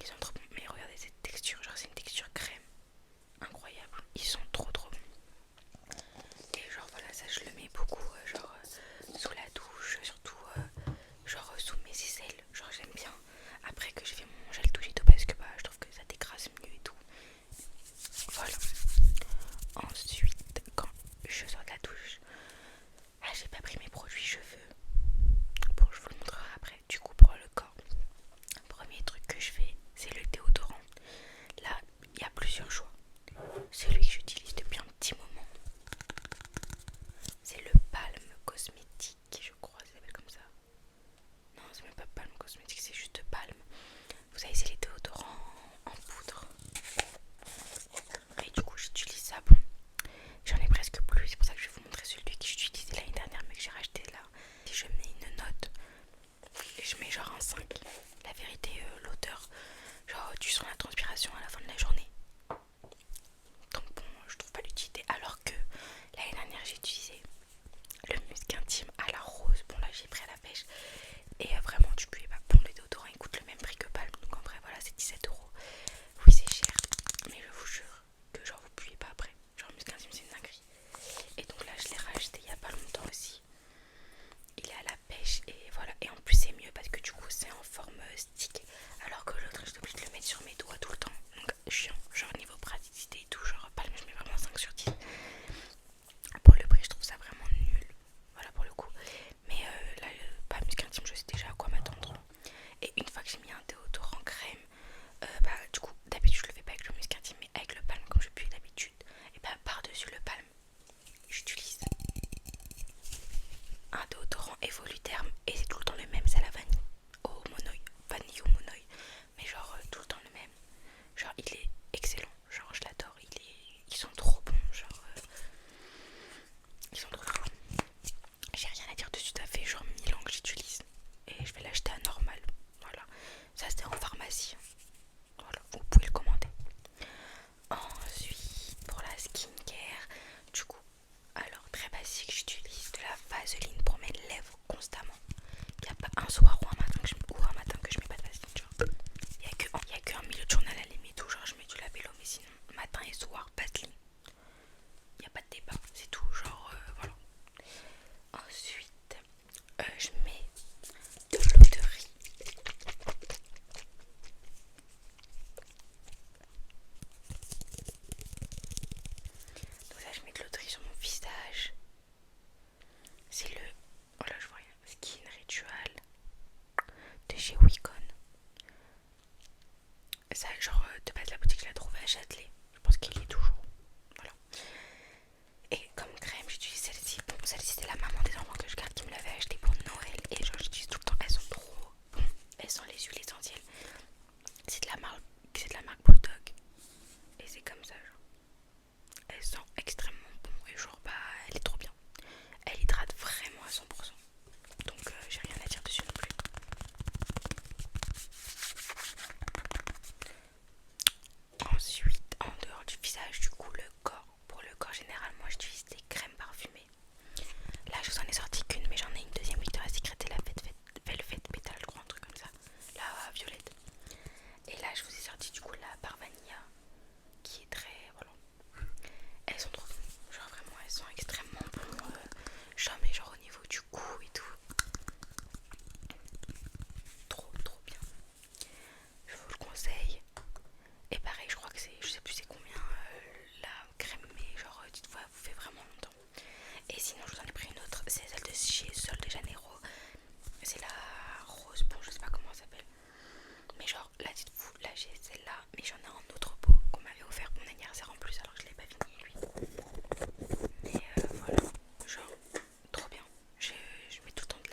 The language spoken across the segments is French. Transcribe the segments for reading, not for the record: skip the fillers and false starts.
Ils sont trop bons. Mais regardez cette texture, genre c'est une texture crème. Incroyable. Ils sont trop trop bons. Et genre voilà, ça je le mets beaucoup sous la douche, surtout sous mes aisselles. Genre j'aime bien. Après que j'ai fait mon gel douche et tout parce que bah je trouve que ça décrase mieux et tout. Voilà. Ensuite, quand je sors de la douche, j'ai pas pris mes produits cheveux. Bon, je vous le montrerai après. Du coup, pour le corps, premier truc que je fais, c'est le déodorant. Là, il y a plusieurs choix. Celui que j'utilise depuis un petit moment, c'est le Palm Cosmétique, je crois, ça s'appelle comme ça. Non, c'est même pas Palm Cosmétique, c'est juste Palm. Vous savez, c'est les déodorants en poudre. Et du coup, j'utilise ça. Bon, j'en ai presque plus, c'est pour ça que je vais vous montrer celui que j'utilisais l'année dernière, mais que j'ai racheté là. Si je mets une note, et je mets genre un 5. La vérité, l'odeur, genre tu sens la transpiration à la fin de la journée. Donc bon, je trouve pas l'utilité. Alors que l'année dernière, j'ai utilisé le musc intime à la rose. Bon là, j'ai pris à la pêche. Et vraiment, tu peux pas. Bon, les déodorants ils coûtent le même prix que Palm. Donc en vrai, voilà, c'est 17 €. Oui, c'est cher. Mais je vous jure que genre vous puez pas après. Genre musc intime, c'est une dinguerie. Et donc là, je l'ai racheté il y a pas longtemps aussi. Il est à la pêche et voilà. Et en plus, c'est mieux parce que du coup, c'est en forme stick. Alors que l'autre, je obligée de le mettre sur mes doigts tout le temps. Donc chiant. Genre niveau praticité et tout. Genre Palm, je mets vraiment 5/10. Pour le prix, je trouve ça vraiment nul. Voilà pour le coup. Mais là, pas musc intime, je sais déjà à quoi m'attendre. Et une fois que j'ai mis un déodorant crème, du coup, d'habitude, je le fais pas avec le musc intime, mais avec le Palm, comme je puis d'habitude. Et par-dessus le Palm, j'utilise un déodorant Evoluterme et c'est tout le temps le même, c'est la vanille au monoï, vanille au monoï, mais genre tout le temps le même. Genre il est excellent, genre je l'adore, ils sont trop bons, genre ils sont trop bons. J'ai rien à dire dessus, ça fait genre 1000 ans que j'utilise et je vais l'acheter à normal. Voilà, ça c'était en pharmacie. Voilà, vous pouvez le commander. Ensuite, pour la skincare, du coup, alors très basique, j'utilise de la vaseline pour mes lèvres constamment. Il n'y a pas un soir ou un matin que je mets pas de vaseline, genre. Il y a que un milieu de journal à la limite où genre je mets du labello, mais sinon, matin et soir, vaseline. Il n'y a pas de débat, c'est tout, genre voilà. Ensuite, je mets de l'eau de riz. Donc là, je mets de l'eau de riz sur mon visage. C'est le, oh là je vois rien, Skin Ritual de chez Wicon. Ça, genre de base la boutique je la trouve à Châtelet. Je pense qu'il y est toujours. Voilà. Et comme crème j'utilise celle-ci. Bon, celle-ci c'est la maman des enfants que je garde qui me l'avait acheté pour Noël. Et genre j'utilise tout le temps. Elles sont trop bon. Elles sont les huiles essentielles. C'est de la marque Bulldog. Et c'est comme ça genre. Elles sont extrêmement bon. Et genre bah elle est trop bien. Elle hydrate vraiment à 100%. Donc j'ai rien à dire dessus non plus. Ensuite, en dehors du visage, du coup, le corps. Pour le corps, généralement, j'utilise des crèmes parfumées. Là, je vous en ai sorti qu'une, mais j'en ai une deuxième Victoria's Secret et la Velvet Petal, je crois, un truc comme ça. La violette. Et là, je vous ai sorti du coup la Parvania, qui est très. Voilà. Elles sont trop bonnes. Genre, vraiment, elles sont extrêmement bonnes. J'en mets genre au niveau du cou et tout. Trop, trop bien. Je vous le conseille. Et pareil, je crois que c'est, je sais plus c'est combien la crème, mais genre dites-vous, elle vous fait vraiment longtemps. Et sinon, je vous en ai pris une autre, c'est celle de chez Sol de Janeiro. C'est la rose, bon, je sais pas comment elle s'appelle. Mais genre, là, dites-vous, là j'ai celle-là, mais j'en ai un autre pot qu'on m'avait offert pour mon anniversaire en plus, alors que je l'ai pas fini lui. Mais voilà, genre, trop bien. Je mets tout le temps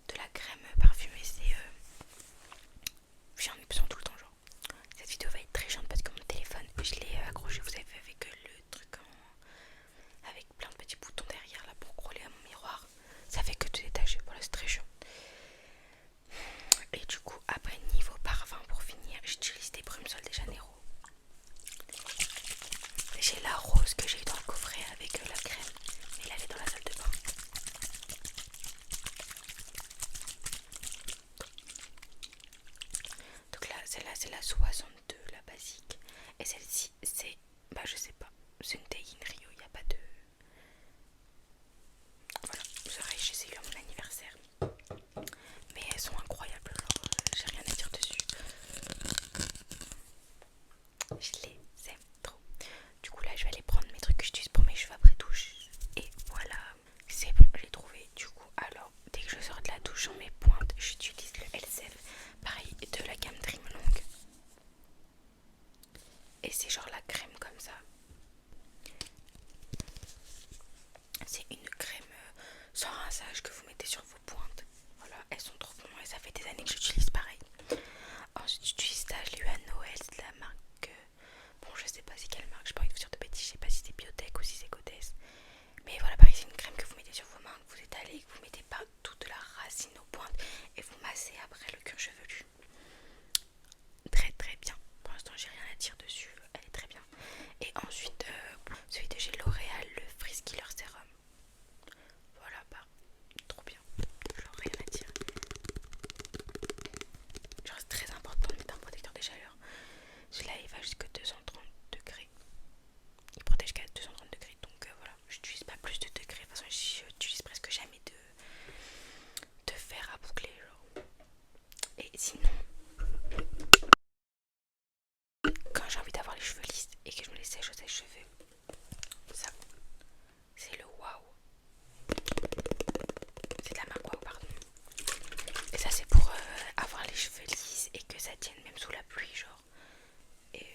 de la crème parfumée, c'est. J'en ai besoin tout le temps, genre. Cette vidéo va être très chiante parce que mon téléphone, je l'ai accroché, vous savez, avec le truc avec plein de petits boutons derrière là pour coller à mon miroir. Ça fait que tout détacher, voilà, c'est très chiant. Et du coup, après, niveau parfum, pour finir, j'utilise des Brumes Sol de celle-là c'est la 62, la basique. Et celle-ci c'est, bah je sais pas, c'est une Day in Rio, il n'y a pas de... Voilà, vous aurez chez ces à mon anniversaire. Mais elles sont incroyables, genre j'ai rien à dire dessus. Je les aime trop. Du coup là je vais aller prendre mes trucs que j'utilise pour mes cheveux après douche. Et voilà, c'est bon, j'ai trouvé. Du coup alors, dès que je sors de la douche en mes pointes, j'utilise le LCF. Pareil, de la gamme Dream Long. Et c'est genre la crème comme ça. C'est une crème sans rinçage que vous mettez sur vos pointes. Voilà, elles sont trop bonnes et ça fait des années que j'utilise pareil. Ensuite j'utilise ça, je l'ai eu à Noël, c'est de la marque... bon je sais pas c'est quelle marque, j'ai pas envie de vous dire de bêtises, je sais pas si c'est Biotech ou si c'est Codes. Mais voilà, pareil c'est une crème que vous mettez sur vos mains, que vous étalez, que vous mettez par toute la racine aux pointes et vous massez après le cuir chevelu. Très très bien. Pour l'instant j'ai rien à dire dessus, elle est très bien. Et ensuite celui de chez L'Oréal, le Frizz Killer Serum. Voilà, bah trop bien, genre rien à dire. Genre c'est très important de mettre un protecteur des chaleurs. Celui-là il va jusqu'à 230 degrés. Il protège jusqu'à 230 degrés, donc voilà, j'utilise pas plus de degrés. De toute façon j'utilise presque jamais de fer à boucler genre. Et sinon, quand j'ai envie d'avoir les cheveux lisses et que je me les sèche au sèche-cheveux, ça c'est le Waouh. C'est de la marque Waouh, pardon. Et ça c'est pour avoir les cheveux lisses et que ça tienne même sous la pluie genre. Et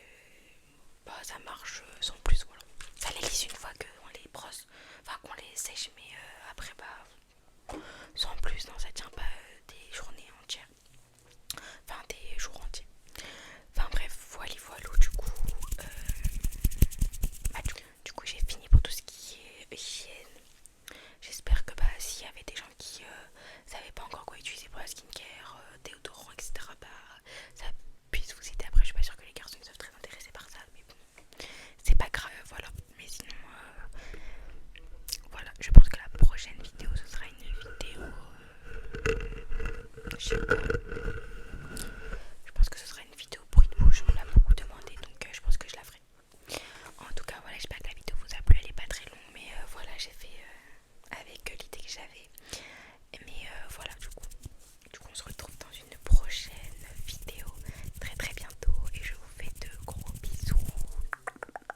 bah ça marche sans plus, voilà. Ça les lisse une fois qu'on les brosse, enfin qu'on les sèche, mais après bah sans plus, non ça tient pas